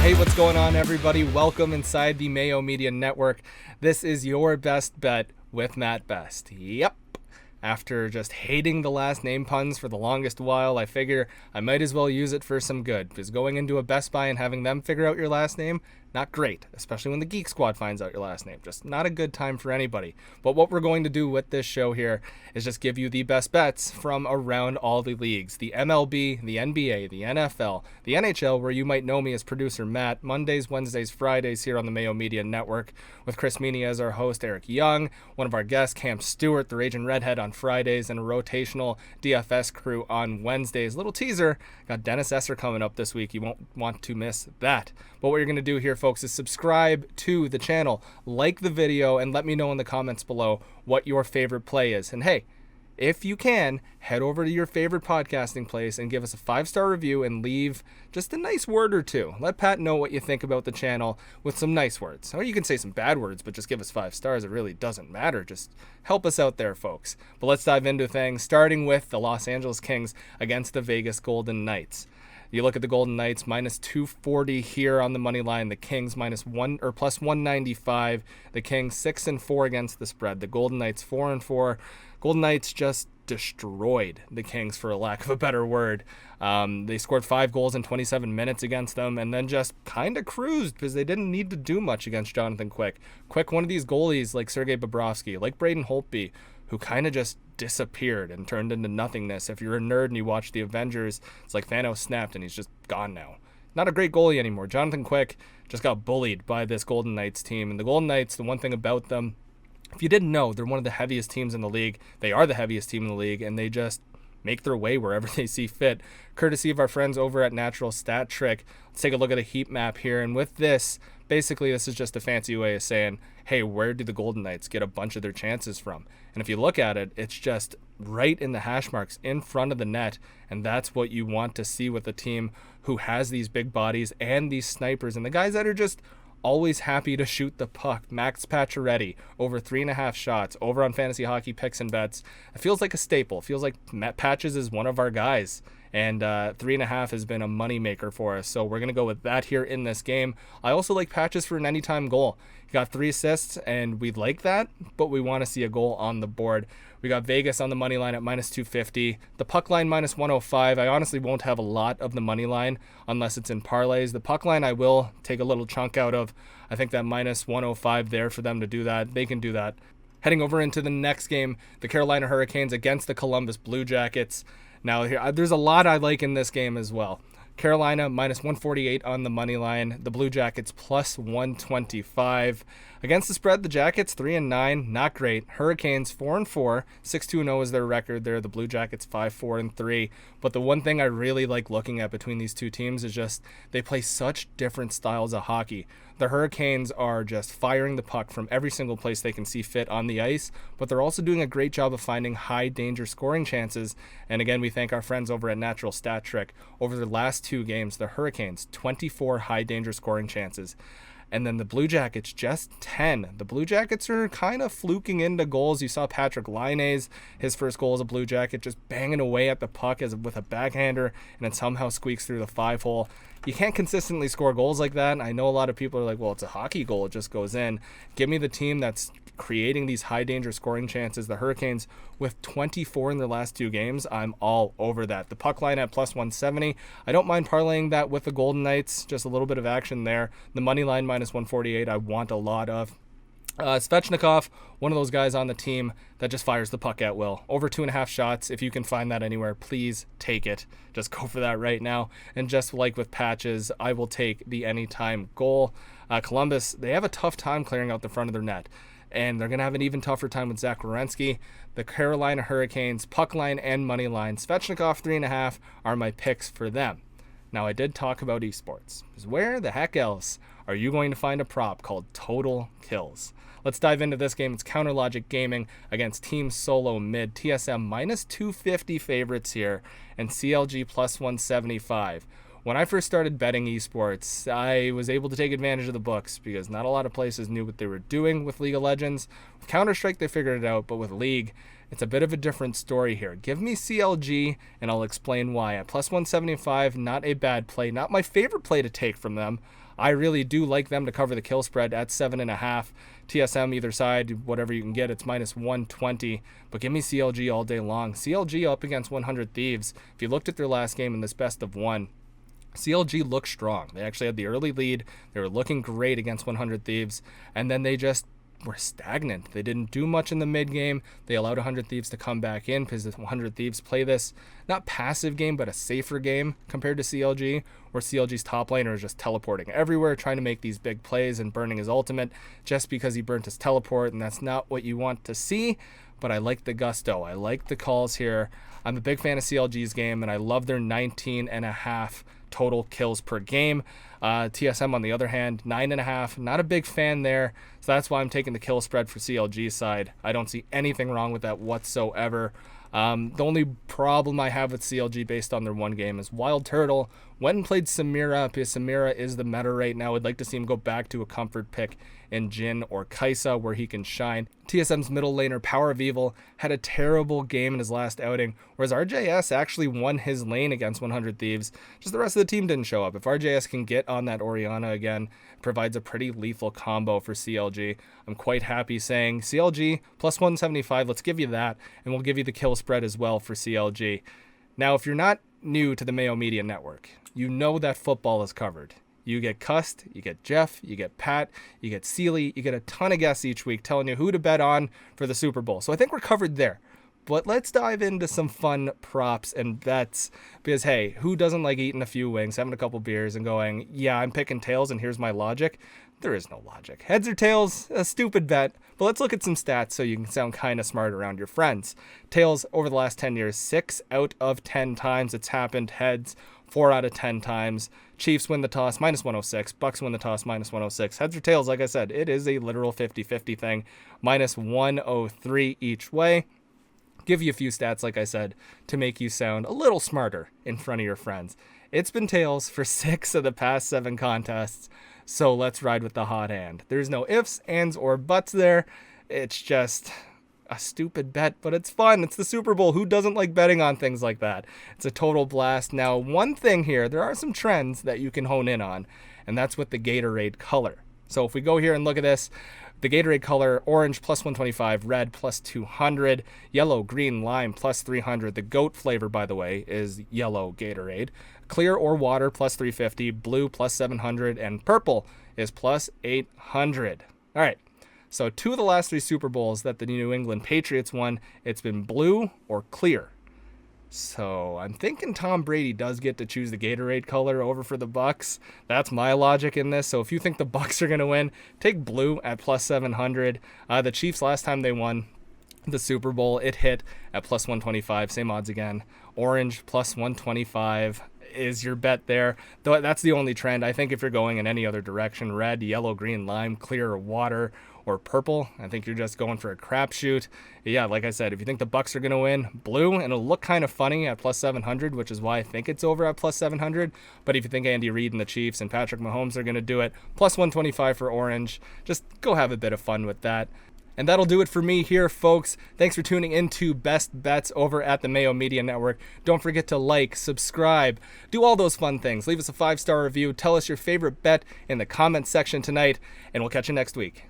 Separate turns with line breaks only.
Hey, what's going on, everybody? Welcome inside the Mayo Media Network. This is your best bet with Matt Best. Yep. After just hating the last name puns for the longest while, I figure I might as well use it for some good, because going into a Best Buy and having them figure out your last name, not great, especially when the Geek Squad finds out your last name. Just not a good time for anybody. But what we're going to do with this show here is just give you the best bets from around all the leagues. The MLB, the NBA, the NFL, the NHL, where you might know me as producer Matt, Mondays, Wednesdays, Fridays here on the Mayo Media Network, with Chris Meany as our host, Eric Young, one of our guests, Cam Stewart, the Raging Redhead on Fridays, and a rotational DFS crew on Wednesdays. Little teaser, got Dennis Esser coming up this week. You won't want to miss that. But what you're going to do here, folks, is subscribe to the channel, like the video, and let me know in the comments below what your favorite play is. And hey, if you can, head over to your favorite podcasting place and give us a 5-star review and leave just a nice word or two. Let Pat know what you think about the channel with some nice words. Or you can say some bad words, but just give us 5 stars. It really doesn't matter. Just help us out there, folks. But let's dive into things, starting with the Los Angeles Kings against the Vegas Golden Knights. You look at the Golden Knights, minus 240 here on the money line. The Kings plus 195. The Kings 6-4 against the spread. The Golden Knights 4-4. Golden Knights just destroyed the Kings, for a lack of a better word. They scored 5 goals in 27 minutes against them, and then just kind of cruised because they didn't need to do much against Jonathan Quick. Quick, one of these goalies like Sergei Bobrovsky, like Braden Holtby, who kind of just disappeared and turned into nothingness. If you're a nerd and you watch the Avengers, it's like Thanos snapped and he's just gone now. Not a great goalie anymore. Jonathan Quick just got bullied by this Golden Knights team. And the Golden Knights, the one thing about them, if you didn't know, they're one of the heaviest teams in the league. They are the heaviest team in the league, and they just make their way wherever they see fit, courtesy of our friends over at Natural Stat Trick. Let's take a look at a heat map here. And with this, basically, this is just a fancy way of saying, hey, where do the Golden Knights get a bunch of their chances from? And if you look at it, it's just right in the hash marks in front of the net. And that's what you want to see with a team who has these big bodies and these snipers and the guys that are just always happy to shoot the puck. Max Pacioretty, over 3.5 shots, over on Fantasy Hockey Picks and Bets. It feels like a staple. It feels like Matt Patches is one of our guys. And 3.5 has been a moneymaker for us. So we're going to go with that here in this game. I also like Patches for an anytime goal. He got 3 assists, and we'd like that, but we want to see a goal on the board. We got Vegas on the money line at minus 250. The puck line minus 105. I honestly won't have a lot of the money line unless it's in parlays. The puck line I will take a little chunk out of. I think that minus 105 there for them to do that. They can do that. Heading over into the next game, the Carolina Hurricanes against the Columbus Blue Jackets. Now, here, there's a lot I like in this game as well. Carolina minus 148 on the money line. The Blue Jackets plus 125. Against the spread, the Jackets 3-9, not great. Hurricanes 4-4, 6-2-0 is their record there. The Blue Jackets 5-4-3. But the one thing I really like looking at between these two teams is just they play such different styles of hockey. The Hurricanes are just firing the puck from every single place they can see fit on the ice, but they're also doing a great job of finding high danger scoring chances. And again, we thank our friends over at Natural Stat Trick. Over the last 2 games, the Hurricanes 24 high danger scoring chances. And then the Blue Jackets, just 10. The Blue Jackets are kind of fluking into goals. You saw Patrick Laine's, his first goal as a Blue Jacket, just banging away at the puck with a backhander, and it somehow squeaks through the 5-hole. You can't consistently score goals like that. I know a lot of people are like, well, it's a hockey goal. It just goes in. Give me the team that's creating these high danger scoring chances. The Hurricanes with 24 in their last 2 games. I'm all over that. The puck line at plus 170. I don't mind parlaying that with the Golden Knights. Just a little bit of action there. The money line minus 148. I want a lot of. Svechnikov, one of those guys on the team that just fires the puck at will. Over 2.5 shots. If you can find that anywhere, please take it. Just go for that right now. And just like with Patches, I will take the anytime goal. Columbus, they have a tough time clearing out the front of their net, and they're going to have an even tougher time with Zach Werenski. The Carolina Hurricanes, puck line and money line. Svechnikov 3.5 are my picks for them. Now, I did talk about esports, because where the heck else are you going to find a prop called Total Kills? Let's dive into this game. It's Counter Logic Gaming against Team Solo Mid. TSM minus 250 favorites here, and CLG plus 175. When I first started betting esports, I was able to take advantage of the books because not a lot of places knew what they were doing with League of Legends. With Counter-Strike, they figured it out, but with League, it's a bit of a different story here. Give me CLG, and I'll explain why. At plus 175, not a bad play. Not my favorite play to take from them. I really do like them to cover the kill spread at 7.5. TSM either side, whatever you can get, it's minus 120. But give me CLG all day long. CLG up against 100 Thieves. If you looked at their last game in this best of one, CLG looked strong. They actually had the early lead. They were looking great against 100 Thieves. And then they just were stagnant. They didn't do much in the mid game. They allowed 100 Thieves to come back in because the 100 Thieves play this not passive game, but a safer game compared to CLG, where CLG's top laner is just teleporting everywhere, trying to make these big plays and burning his ultimate just because he burnt his teleport, and that's not what you want to see. But I like the gusto. I like the calls here. I'm a big fan of CLG's game, and I love their 19.5 total kills per game. TSM, on the other hand, 9.5. Not a big fan there, so that's why I'm taking the kill spread for CLG's side. I don't see anything wrong with that whatsoever. The only problem I have with CLG based on their one game is Wild Turtle went and played Samira, because Samira is the meta right now. I'd like to see him go back to a comfort pick in Jhin or Kai'Sa where he can shine. TSM's middle laner, Power of Evil, had a terrible game in his last outing, whereas RJS actually won his lane against 100 Thieves. Just the rest of the team didn't show up. If RJS can get on that Orianna again, it provides a pretty lethal combo for CLG. I'm quite happy saying CLG plus 175, let's give you that, and we'll give you the kill spread as well for CLG. Now, if you're not new to the Mayo Media Network, you know that football is covered. You get Cust, you get Jeff, you get Pat, you get Sealy, you get a ton of guests each week telling you who to bet on for the Super Bowl. So I think we're covered there. But let's dive into some fun props and bets, because hey, who doesn't like eating a few wings, having a couple beers, and going, yeah, I'm picking tails and here's my logic? There is no logic. Heads or tails, a stupid bet. But let's look at some stats so you can sound kind of smart around your friends. Tails over the last 10 years, 6 out of 10 times it's happened. Heads, 4 out of 10 times. Chiefs win the toss, minus 106. Bucks win the toss, minus 106. Heads or tails, like I said, it is a literal 50-50 thing. Minus 103 each way. Give you a few stats, like I said, to make you sound a little smarter in front of your friends. It's been tails for 6 of the past 7 contests, so let's ride with the hot hand. There's no ifs, ands, or buts there. It's just a stupid bet, but it's fun. It's the Super Bowl. Who doesn't like betting on things like that? It's a total blast. Now, one thing here, there are some trends that you can hone in on, and that's with the Gatorade color. So if we go here and look at this, the Gatorade color, orange plus 125, red plus 200, yellow, green, lime plus 300. The goat flavor, by the way, is yellow Gatorade. Clear or water plus 350, blue plus 700, and purple is plus 800. All right, so 2 of the last 3 Super Bowls that the New England Patriots won, it's been blue or clear. So I'm thinking Tom Brady does get to choose the Gatorade color over for the Bucks. That's my logic in this. So if you think the Bucks are going to win, take blue at plus 700. The Chiefs, last time they won the Super Bowl, it hit at plus 125. Same odds again. Orange plus 125 is your bet there. Though that's the only trend. I think if you're going in any other direction, red, yellow, green, lime, clear, or water, or purple, I think you're just going for a crapshoot. Yeah, like I said, if you think the Bucks are going to win, blue, and it'll look kind of funny at plus 700, which is why I think it's over at plus 700. But if you think Andy Reid and the Chiefs and Patrick Mahomes are going to do it, plus 125 for orange. Just go have a bit of fun with that. And that'll do it for me here, folks. Thanks for tuning into Best Bets over at the Mayo Media Network. Don't forget to like, subscribe, do all those fun things. Leave us a 5-star review. Tell us your favorite bet in the comments section tonight, and we'll catch you next week.